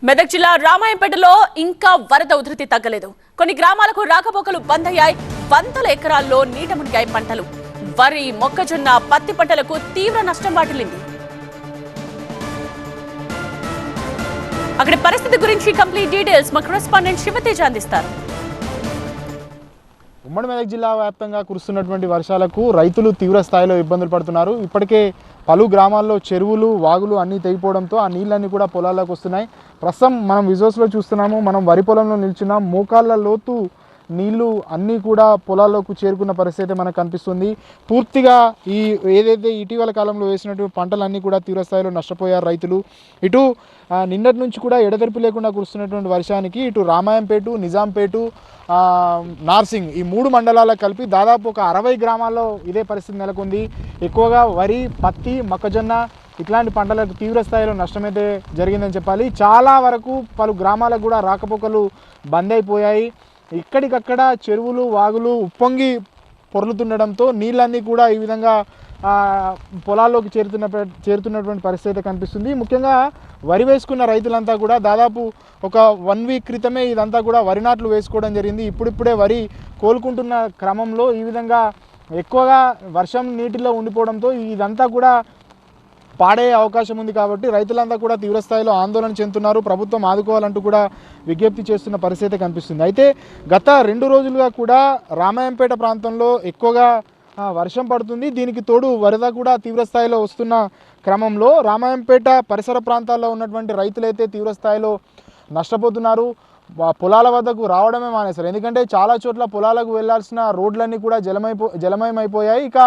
మెదక్ జిల్లా రామాయంపేటలో ఇంకా వరద ఉధృతి తగ్గలేదు. కొన్ని గ్రామాలకు రాకపోకలు బంద్ అయ్యాయి. వందల ఎకరాల్లో నీట మునిగాయి పంటలు. వరి, మొక్కజొన్న, పత్తి పంటలకు తీవ్ర నష్టం వాటిల్లింది. అక్కడి పరిస్థితి గురించి కంప్లీట్ డీటెయిల్స్ మా కరెస్పాండెంట్ శివతేజ అందిస్తారు. ఉమ్మడి మెదక్ జిల్లా వ్యాప్తంగా కురుస్తున్నటువంటి వర్షాలకు రైతులు తీవ్ర స్థాయిలో ఇబ్బందులు పడుతున్నారు. ఇప్పటికే పలు గ్రామాల్లో చెరువులు, వాగులు అన్నీ తెగిపోవడంతో ఆ నీళ్ళన్నీ కూడా పొలాల్లోకి వస్తున్నాయి. ప్రస్తుతం మనం విజువల్స్లో చూస్తున్నాము. మనం వరి పొలంలో నిల్చున్నాం. మోకాళ్ళ లోతు నీళ్లు అన్నీ కూడా పొలాల్లోకి చేరుకున్న పరిస్థితి మనకు కనిపిస్తుంది. పూర్తిగా ఏదైతే ఇటీవల కాలంలో వేసినటువంటి పంటలన్నీ కూడా తీవ్రస్థాయిలో నష్టపోయారు రైతులు. ఇటు నిన్నటి నుంచి కూడా ఎడతెరిపి లేకుండా కురుస్తున్నటువంటి వర్షానికి ఇటు రామాయంపేట, నిజాంపేట, నార్సింగ్ ఈ 3 మండలాలకు కలిపి దాదాపు ఒక 60 గ్రామాల్లో ఇదే పరిస్థితి నెలకొంది. ఎక్కువగా వరి, పత్తి, మొక్కజొన్న ఇట్లాంటి పంటలకు తీవ్ర స్థాయిలో నష్టమైతే జరిగిందని చెప్పాలి. చాలా వరకు పలు గ్రామాలకు కూడా రాకపోకలు బంద్ అయిపోయాయి. ఇక్కడికక్కడ చెరువులు, వాగులు ఉప్పొంగి పొర్లుతుండడంతో నీళ్ళన్నీ కూడా ఈ విధంగా పొలాల్లోకి చేరుతున్నటువంటి పరిస్థితి కనిపిస్తుంది. ముఖ్యంగా వరి వేసుకున్న రైతులంతా కూడా దాదాపు ఒక 1 వీక్ క్రితమే ఇదంతా కూడా వరి నాట్లు వేసుకోవడం జరిగింది. ఇప్పుడిప్పుడే వరి కోలుకుంటున్న క్రమంలో ఈ విధంగా ఎక్కువగా వర్షం నీటిలో ఉండిపోవడంతో ఇదంతా కూడా పాడయ్యే అవకాశం ఉంది. కాబట్టి రైతులంతా కూడా తీవ్రస్థాయిలో ఆందోళన చెందుతున్నారు. ప్రభుత్వం ఆదుకోవాలంటూ కూడా విజ్ఞప్తి చేస్తున్న పరిస్థితి కనిపిస్తుంది. అయితే గత 2 రోజులుగా కూడా రామాయంపేట ప్రాంతంలో ఎక్కువగా వర్షం పడుతుంది. దీనికి తోడు వరద కూడా తీవ్రస్థాయిలో వస్తున్న క్రమంలో రామాయంపేట పరిసర ప్రాంతాల్లో ఉన్నటువంటి రైతులైతే తీవ్రస్థాయిలో నష్టపోతున్నారు. పొలాల వద్దకు రావడమే మానేశారు. ఎందుకంటే చాలా చోట్ల పొలాలకు వెళ్లాల్సిన రోడ్లన్నీ కూడా జలమయమైపోయాయి. ఇక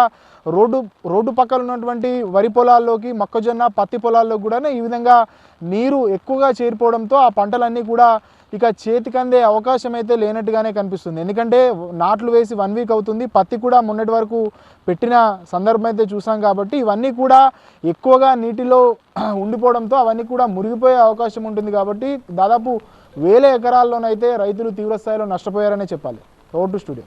రోడ్డు పక్కన ఉన్నటువంటి వరి పొలాల్లోకి, మొక్కజొన్న, పత్తి పొలాల్లో కూడా ఈ విధంగా నీరు ఎక్కువగా చేరిపోవడంతో ఆ పంటలన్నీ కూడా ఇక చేతికందే అవకాశం అయితే లేనట్టుగానే కనిపిస్తుంది. ఎందుకంటే నాట్లు వేసి 1 వీక్ అవుతుంది. పత్తి కూడా మొన్నటి వరకు పెట్టిన సందర్భం అయితే చూసాం. కాబట్టి ఇవన్నీ కూడా ఎక్కువగా నీటిలో ఉండిపోవడంతో అవన్నీ కూడా మురిగిపోయే అవకాశం ఉంటుంది. కాబట్టి దాదాపు 1000 ఎకరాల్లోనైతే రైతులు తీవ్రస్థాయిలో నష్టపోయారనే చెప్పాలి. Over to studio.